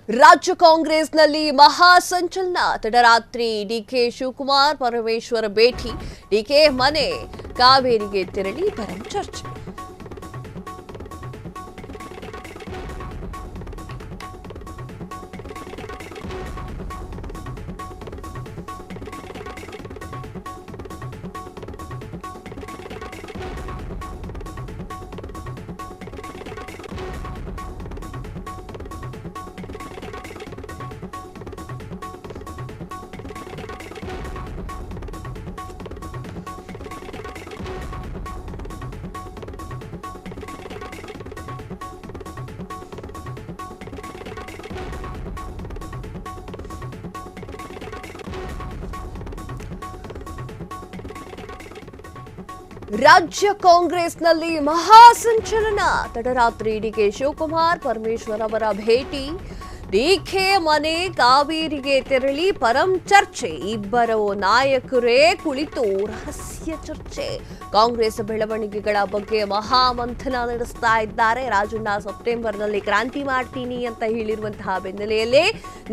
ರಾಜ್ಯ ಕಾಂಗ್ರೆಸ್ನಲ್ಲಿ ಮಹಾ ಸಂಚಲನ. ತಡರಾತ್ರಿ ಡಿಕೆ ಶಿವಕುಮಾರ್ ಪರಮೇಶ್ವರ್ ಭೇಟಿ. ಡಿಕೆ ಮನೆ ಕಾವೇರಿಗೆ ತೆರಳಿ ಪರಂ ಚರ್ಚೆ. ರಾಜ್ಯ ಕಾಂಗ್ರೆಸ್ನಲ್ಲಿ ಮಹಾ ಸಂಚಲನ. ತಡರಾತ್ರಿ ಡಿಕೆ ಶಿವಕುಮಾರ್ ಪರಮೇಶ್ವರ್ ಅವರ ಭೇಟಿ. ಡಿಕೆ ಮನೆ ಕಾವೇರಿಗೆ ತೆರಳಿ ಪರಂ ಚರ್ಚೆ. ಇಬ್ಬರು ನಾಯಕರೇ ಕುಳಿತು ರಹಸ್ಯ ಚರ್ಚೆ. ಕಾಂಗ್ರೆಸ್ ಬೆಳವಣಿಗೆಗಳ ಬಗ್ಗೆ ಮಹಾಮಂಥನ ನಡೆಸ್ತಾ ಇದ್ದಾರೆ. ರಾಜಣ್ಣ ಸೆಪ್ಟೆಂಬರ್ನಲ್ಲಿ ಕ್ರಾಂತಿ ಮಾಡ್ತೀನಿ ಅಂತ ಹೇಳಿರುವಂತಹ ಬೆನ್ನಲೆಯಲ್ಲೇ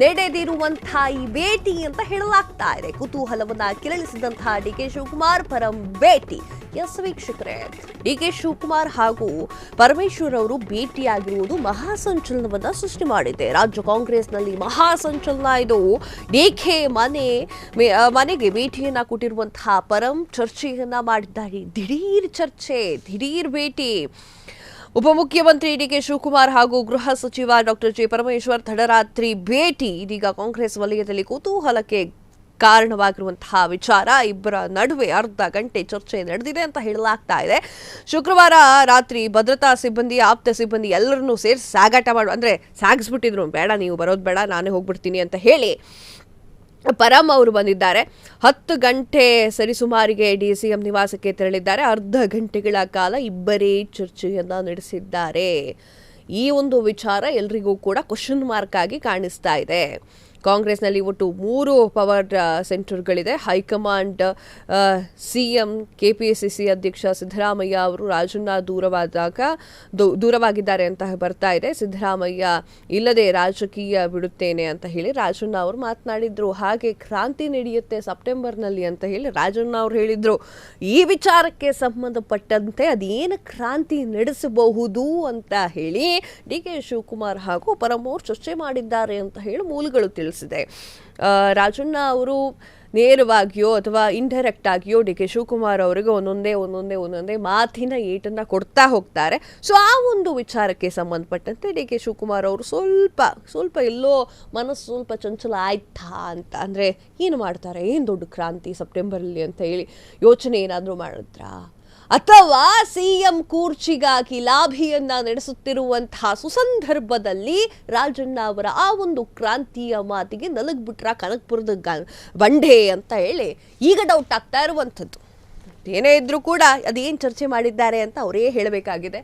ನಡೆದಿರುವಂತಹ ಈ ಭೇಟಿ ಅಂತ ಹೇಳಲಾಗ್ತಾ ಇದೆ. ಕುತೂಹಲವನ್ನ ಕೆರಳಿಸಿದಂತಹ ಡಿಕೆ ಶಿವಕುಮಾರ್ ಪರಂ ಭೇಟಿ. ಎಸ್ ವೀಕ್ಷಕರೇ, ಡಿಕೆ ಶಿವಕುಮಾರ್ ಹಾಗೂ ಪರಮೇಶ್ವರ್ ಅವರು ಭೇಟಿಯಾಗಿರುವುದು ಮಹಾ ಸಂಚಲನವನ್ನ ಸೃಷ್ಟಿ ಮಾಡಿದೆ. ರಾಜ್ಯ ಕಾಂಗ್ರೆಸ್ನಲ್ಲಿ ಮಹಾ ಸಂಚಲನ ಇದು. ಡಿಕೆ ಮನೆಗೆ ಭೇಟಿಯನ್ನ ಕೊಟ್ಟಿರುವಂತಹ ಪರಂ ಚರ್ಚೆಯನ್ನ ಮಾಡಿದ್ದಾರೆ. ದಿಢೀರ್ ಚರ್ಚೆ, ದಿಢೀರ್ ಭೇಟಿ. ಉಪಮುಖ್ಯಮಂತ್ರಿ ಡಿಕೆ ಶಿವಕುಮಾರ್ ಹಾಗೂ ಗೃಹ ಸಚಿವ ಡಾಕ್ಟರ್ ಜಿ ಪರಮೇಶ್ವರ್ ತಡರಾತ್ರಿ ಭೇಟಿ. ಇದೀಗ ಕಾಂಗ್ರೆಸ್ ವಲಯದಲ್ಲಿ ಕುತೂಹಲಕ್ಕೆ ಕಾರಣವಾಗಿರುವಂತಹ ವಿಚಾರ. ಇಬ್ಬರ ನಡುವೆ ಅರ್ಧ ಗಂಟೆ ಚರ್ಚೆ ನಡೆದಿದೆ ಅಂತ ಹೇಳಲಾಗ್ತಾ ಇದೆ. ಶುಕ್ರವಾರ ರಾತ್ರಿ ಭದ್ರತಾ ಸಿಬ್ಬಂದಿ, ಆಪ್ತ ಸಿಬ್ಬಂದಿ ಎಲ್ಲರನ್ನೂ ಸೇರಿಸಿ ಸಾಗಾಟ ಸಾಗಿಸ್ಬಿಟ್ಟಿದ್ರು. ಬೇಡ, ನೀವು ಬರೋದು ಬೇಡ, ನಾನೇ ಹೋಗ್ಬಿಡ್ತೀನಿ ಅಂತ ಹೇಳಿ ಪರಂ ಅವರು ಬಂದಿದ್ದಾರೆ. 10 ಗಂಟೆ ಸರಿಸುಮಾರಿಗೆ ಡಿಸಿಎಂ ನಿವಾಸಕ್ಕೆ ತೆರಳಿದ್ದಾರೆ. ಅರ್ಧ ಗಂಟೆಗಳ ಕಾಲ ಇಬ್ಬರೇ ಚರ್ಚೆಯನ್ನ ನಡೆಸಿದ್ದಾರೆ. ಈ ಒಂದು ವಿಚಾರ ಎಲ್ರಿಗೂ ಕೂಡ ಕ್ವಶನ್ ಮಾರ್ಕ್ ಆಗಿ ಕಾಣಿಸ್ತಾ ಇದೆ. ಕಾಂಗ್ರೆಸ್ನಲ್ಲಿ ಒಟ್ಟು 3 ಪವರ್ ಸೆಂಟರ್ಗಳಿದೆ. ಹೈಕಮಾಂಡ್, ಸಿಎಂ, ಕೆಪಿಸಿಸಿ ಅಧ್ಯಕ್ಷ ಸಿದ್ದರಾಮಯ್ಯ ಅವರು ರಾಜಣ್ಣ ದೂರವಾಗಿದ್ದಾರೆ ಅಂತ ಬರ್ತಾ ಇದೆ. ಸಿದ್ದರಾಮಯ್ಯ ಇಲ್ಲದೆ ರಾಜಕೀಯ ಬಿಡುತ್ತೇನೆ ಅಂತ ಹೇಳಿ ರಾಜಣ್ಣ ಅವರು ಮಾತನಾಡಿದ್ರು. ಹಾಗೆ ಕ್ರಾಂತಿ ನಡೆಯುತ್ತೆ ಸೆಪ್ಟೆಂಬರ್ನಲ್ಲಿ ಅಂತ ಹೇಳಿ ರಾಜಣ್ಣ ಅವರು ಹೇಳಿದ್ರು. ಈ ವಿಚಾರಕ್ಕೆ ಸಂಬಂಧಪಟ್ಟಂತೆ ಅದೇನು ಕ್ರಾಂತಿ ನಡೆಸಬಹುದು ಅಂತ ಹೇಳಿ ಡಿಕೆ ಶಿವಕುಮಾರ್ ಹಾಗೂ ಪರಂ ಅವರು ಚರ್ಚೆ ಮಾಡಿದ್ದಾರೆ ಅಂತ ಹೇಳಿ ಮೂಲಗಳು ತಿಳಿಸಿದೆ. ರಾಜಣ್ಣ ಅವರು ನೇರವಾಗಿಯೋ ಅಥವಾ ಇಂಡೈರೆಕ್ಟ್ ಆಗಿಯೋ ಡಿಕೆ ಶಿವಕುಮಾರ್ ಅವರಿಗೆ ಒಂದೊಂದೇ ಮಾತಿನ ಏಟನ್ನ ಕೊಡ್ತಾ ಹೋಗ್ತಾರೆ. ಸೊ ಆ ಒಂದು ವಿಚಾರಕ್ಕೆ ಸಂಬಂಧಪಟ್ಟಂತೆ ಡಿಕೆ ಶಿವಕುಮಾರ್ ಅವರು ಸ್ವಲ್ಪ ಎಲ್ಲೋ ಮನಸ್ಸು ಸ್ವಲ್ಪ ಚಂಚಲ ಆಯ್ತಾ ಅಂತ, ಅಂದರೆ ಏನು ಮಾಡ್ತಾರೆ, ಏನು ದೊಡ್ಡ ಕ್ರಾಂತಿ ಸೆಪ್ಟೆಂಬರಲ್ಲಿ ಅಂತ ಹೇಳಿ ಯೋಚನೆ ಏನಾದರೂ ಮಾಡಿದ್ರಾ, ಅಥವಾ ಸಿಎಂ ಕೂರ್ಚಿಗಾಗಿ ಲಾಭಿಯನ್ನ ನಡೆಸುತ್ತಿರುವಂತಹ ಸುಸಂದರ್ಭದಲ್ಲಿ ರಾಜಣ್ಣ ಅವರ ಆ ಒಂದು ಕ್ರಾಂತಿಯ ಮಾತಿಗೆ ನಲಗ್ಬಿಟ್ರ ಕನಕಪುರದ ಬಂಡೆ ಅಂತ ಹೇಳಿ ಈಗ ಡೌಟ್ ಆಗ್ತಾ ಇರುವಂಥದ್ದು. ಏನೇ ಇದ್ರೂ ಕೂಡ ಅದೇನು ಚರ್ಚೆ ಮಾಡಿದ್ದಾರೆ ಅಂತ ಅವರೇ ಹೇಳಬೇಕಾಗಿದೆ.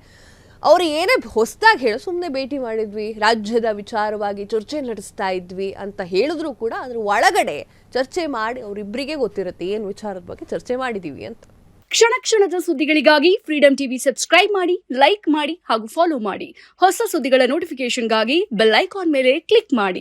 ಅವರು ಏನೇ ಹೊಸದಾಗಿ ಹೇಳಿ ಸುಮ್ಮನೆ ಭೇಟಿ ಮಾಡಿದ್ವಿ, ರಾಜ್ಯದ ವಿಚಾರವಾಗಿ ಚರ್ಚೆ ನಡೆಸ್ತಾ ಇದ್ವಿ ಅಂತ ಹೇಳಿದ್ರು ಕೂಡ ಅದ್ರ ಒಳಗಡೆ ಚರ್ಚೆ ಮಾಡಿ ಅವರಿಬ್ಬರಿಗೆ ಗೊತ್ತಿರುತ್ತೆ ಏನು ವಿಚಾರದ ಬಗ್ಗೆ ಚರ್ಚೆ ಮಾಡಿದೀವಿ ಅಂತ. ಕ್ಷಣ ಕ್ಷಣದ ಸುದ್ದಿಗಳಿಗಾಗಿ ಫ್ರೀಡಂ ಟಿವಿ ಸಬ್ಸ್ಕ್ರೈಬ್ ಮಾಡಿ, ಲೈಕ್ ಮಾಡಿ ಹಾಗೂ ಫಾಲೋ ಮಾಡಿ. ಹೊಸ ಸುದ್ದಿಗಳ ನೋಟಿಫಿಕೇಶನ್ಗಾಗಿ ಬೆಲ್ ಐಕಾನ್ ಮೇಲೆ ಕ್ಲಿಕ್ ಮಾಡಿ.